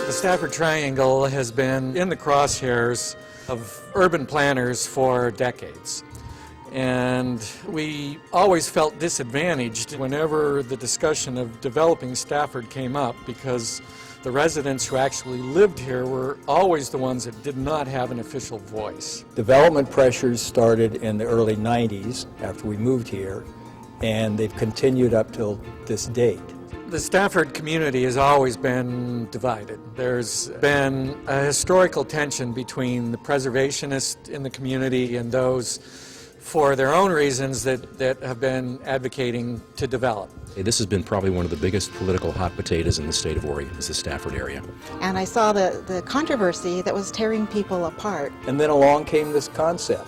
The Stafford Triangle has been in the crosshairs of urban planners for decades. And we always felt disadvantaged whenever the discussion of developing Stafford came up, because the residents who actually lived here were always the ones that did not have an official voice. Development pressures started in the early 90s after we moved here, and they've continued up till this date. The Stafford community has always been divided. There's been a historical tension between the preservationists in the community and those for their own reasons that have been advocating to develop. This has been probably one of the biggest political hot potatoes in the state of Oregon, is the Stafford area. And I saw the controversy that was tearing people apart. And then along came this concept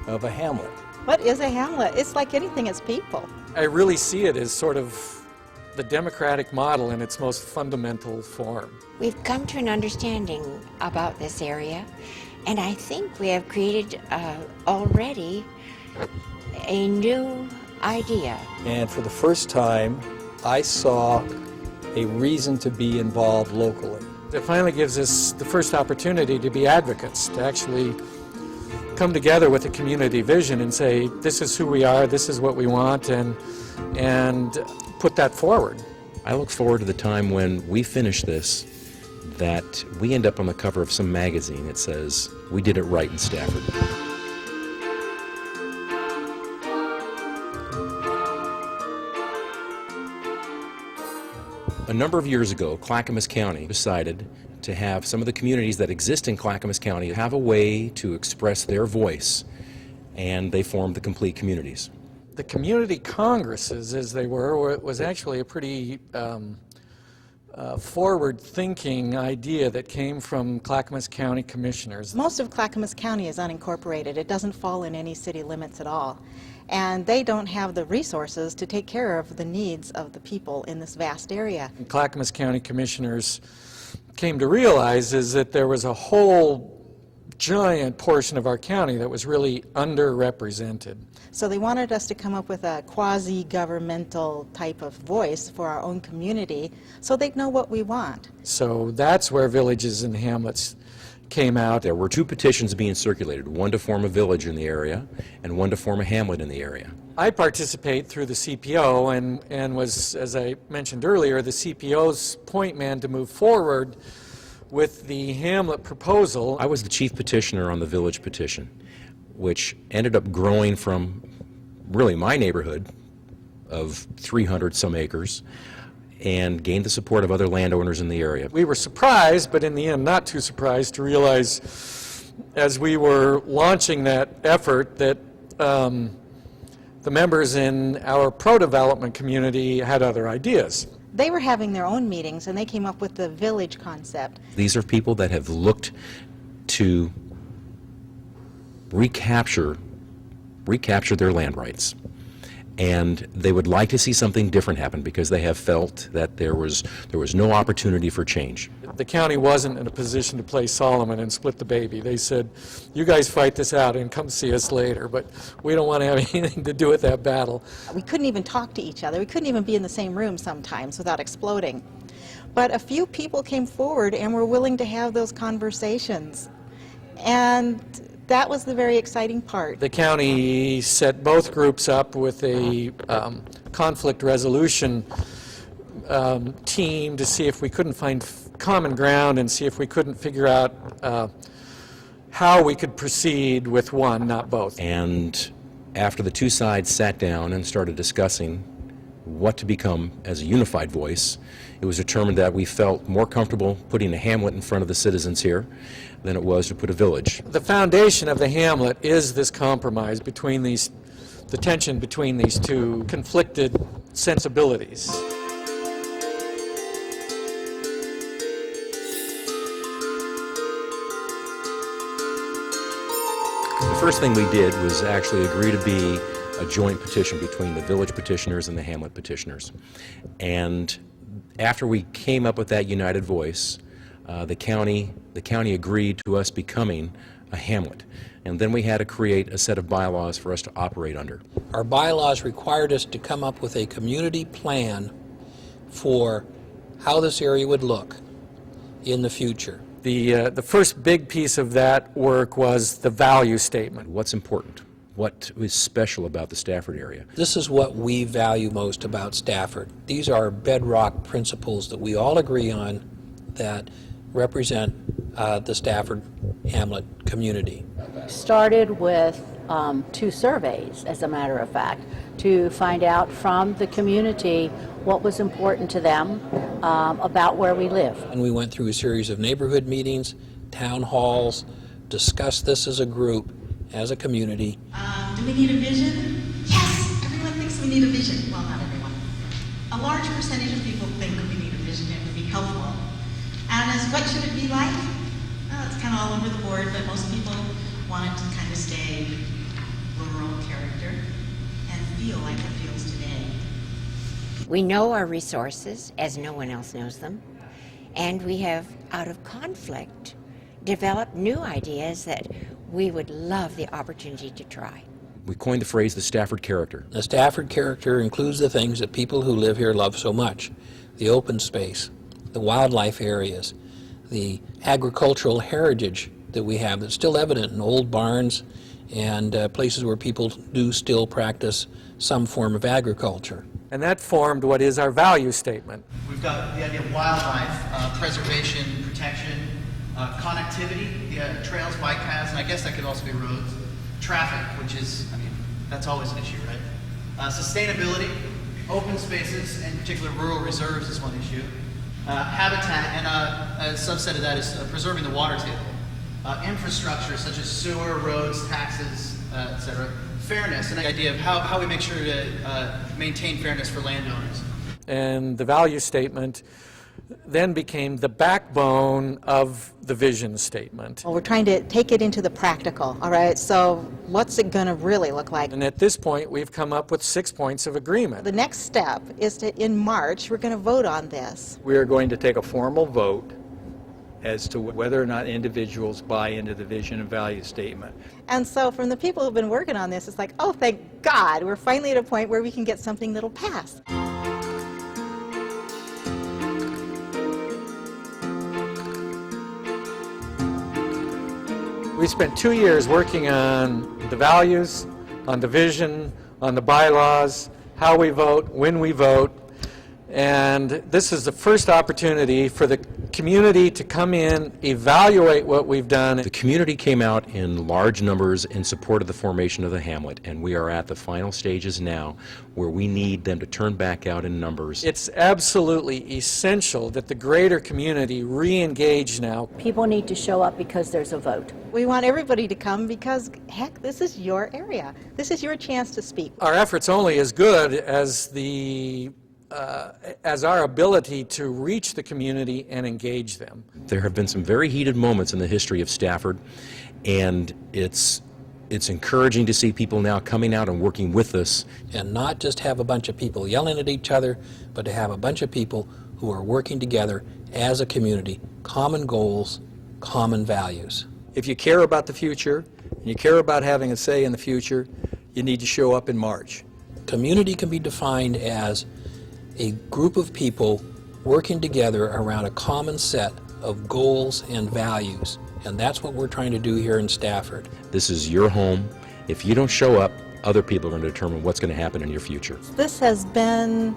of a hamlet. What is a hamlet? It's like anything, it's people. I really see it as sort of the democratic model in its most fundamental form. We've come to an understanding about this area, and I think we have created already a new idea. And for the first time, I saw a reason to be involved locally. It finally gives us the first opportunity to be advocates, to actually come together with a community vision and say, this is who we are, this is what we want, and put that forward. I look forward to the time when we finish this, that we end up on the cover of some magazine that says, we did it right in Stafford. A number of years ago, Clackamas County decided to have some of the communities that exist in Clackamas County have a way to express their voice, and they formed the complete communities. The community congresses, as they were, was actually a pretty forward-thinking idea that came from Clackamas County commissioners. Most of Clackamas County is unincorporated. It doesn't fall in any city limits at all. And they don't have the resources to take care of the needs of the people in this vast area. And Clackamas County commissioners came to realize is that there was a whole giant portion of our county that was really underrepresented. So they wanted us to come up with a quasi-governmental type of voice for our own community so they'd know what we want. So that's where villages and hamlets came out. There were two petitions being circulated, one to form a village in the area and one to form a hamlet in the area. I participate through the CPO and was, as I mentioned earlier, the CPO's point man to move forward with the hamlet proposal. I was the chief petitioner on the village petition, which ended up growing from really my neighborhood of 300 some acres and gained the support of other landowners in the area. We were surprised, but in the end not too surprised, to realize as we were launching that effort that the members in our pro-development community had other ideas. They were having their own meetings and they came up with the village concept. These are people that have looked to recapture their land rights. And they would like to see something different happen because they have felt that there was no opportunity for change. The county wasn't in a position to play Solomon and split the baby. They said, you guys fight this out and come see us later, but we don't want to have anything to do with that battle. We couldn't even talk to each other. We couldn't even be in the same room sometimes without exploding. But a few people came forward and were willing to have those conversations. And that was the very exciting part. The county set both groups up with a conflict resolution team to see if we couldn't find common ground and see if we couldn't figure out how we could proceed with one, not both. And after the two sides sat down and started discussing what to become as a unified voice, it was determined that we felt more comfortable putting a hamlet in front of the citizens here than it was to put a village. The foundation of the hamlet is this compromise between the tension between these two conflicted sensibilities. The first thing we did was actually agree to be a joint petition between the village petitioners and the hamlet petitioners. And after we came up with that united voice, the county agreed to us becoming a hamlet. And then we had to create a set of bylaws for us to operate under. Our bylaws required us to come up with a community plan for how this area would look. in the future. The first big piece of that work was the value statement. What's important? What is special about the Stafford area? This is what we value most about Stafford. These are bedrock principles that we all agree on that represent the Stafford Hamlet community. Started with 2 surveys, as a matter of fact, to find out from the community what was important to them about where we live. And we went through a series of neighborhood meetings, town halls, discussed this as a group, as a community. Do we need a vision? Yes! Everyone thinks we need a vision. Well, not everyone. A large percentage of people think we need a vision. It would be helpful. And as what should it be like? Well, it's kind of all over the board, but most people want it to kind of stay rural character and feel like it feels today. We know our resources as no one else knows them, and we have, out of conflict, developed new ideas that we would love the opportunity to try. We coined the phrase the Stafford character. The Stafford character includes the things that people who live here love so much: the open space, the wildlife areas, the agricultural heritage that we have that's still evident in old barns and places where people do still practice some form of agriculture. And that formed what is our value statement. We've got the idea of wildlife, preservation, protection, connectivity, the trails, bike paths, and I guess that could also be roads. Traffic, which is, I mean, that's always an issue, right? Sustainability, open spaces, in particular rural reserves is one issue. Habitat, and a subset of that is preserving the water table. Infrastructure, such as sewer, roads, taxes, etc. Fairness, and the idea of how we make sure to maintain fairness for landowners. And the value statement then became the backbone of the vision statement. Well, we're trying to take it into the practical, all right? So what's it going to really look like? And at this point, we've come up with 6 points of agreement. The next step is to, in March, we're going to vote on this. We are going to take a formal vote as to whether or not individuals buy into the vision and value statement. And so from the people who've been working on this, it's like, oh, thank God, we're finally at a point where we can get something that'll pass. We spent 2 years working on the values, on the vision, on the bylaws, how we vote, when we vote, and this is the first opportunity for the community to come in, evaluate what we've done. The community came out in large numbers in support of the formation of the hamlet, and we are at the final stages now where we need them to turn back out in numbers. It's absolutely essential that the greater community re-engage now. People need to show up because there's a vote. We want everybody to come because, heck, this is your area. This is your chance to speak. Our effort's only as good as our ability to reach the community and engage them. There have been some very heated moments in the history of Stafford, and it's encouraging to see people now coming out and working with us. And not just have a bunch of people yelling at each other, but to have a bunch of people who are working together as a community, common goals, common values. If you care about the future, and you care about having a say in the future, you need to show up in March. Community can be defined as a group of people working together around a common set of goals and values. And that's what we're trying to do here in Stafford. This is your home. If you don't show up, other people are going to determine what's going to happen in your future. This has been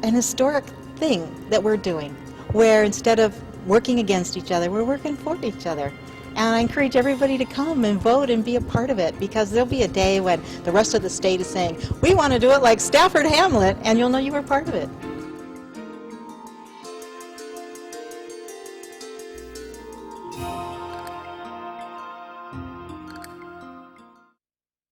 an historic thing that we're doing, where instead of working against each other, we're working for each other. And I encourage everybody to come and vote and be a part of it, because there'll be a day when the rest of the state is saying, we want to do it like Stafford Hamlet, and you'll know you were part of it.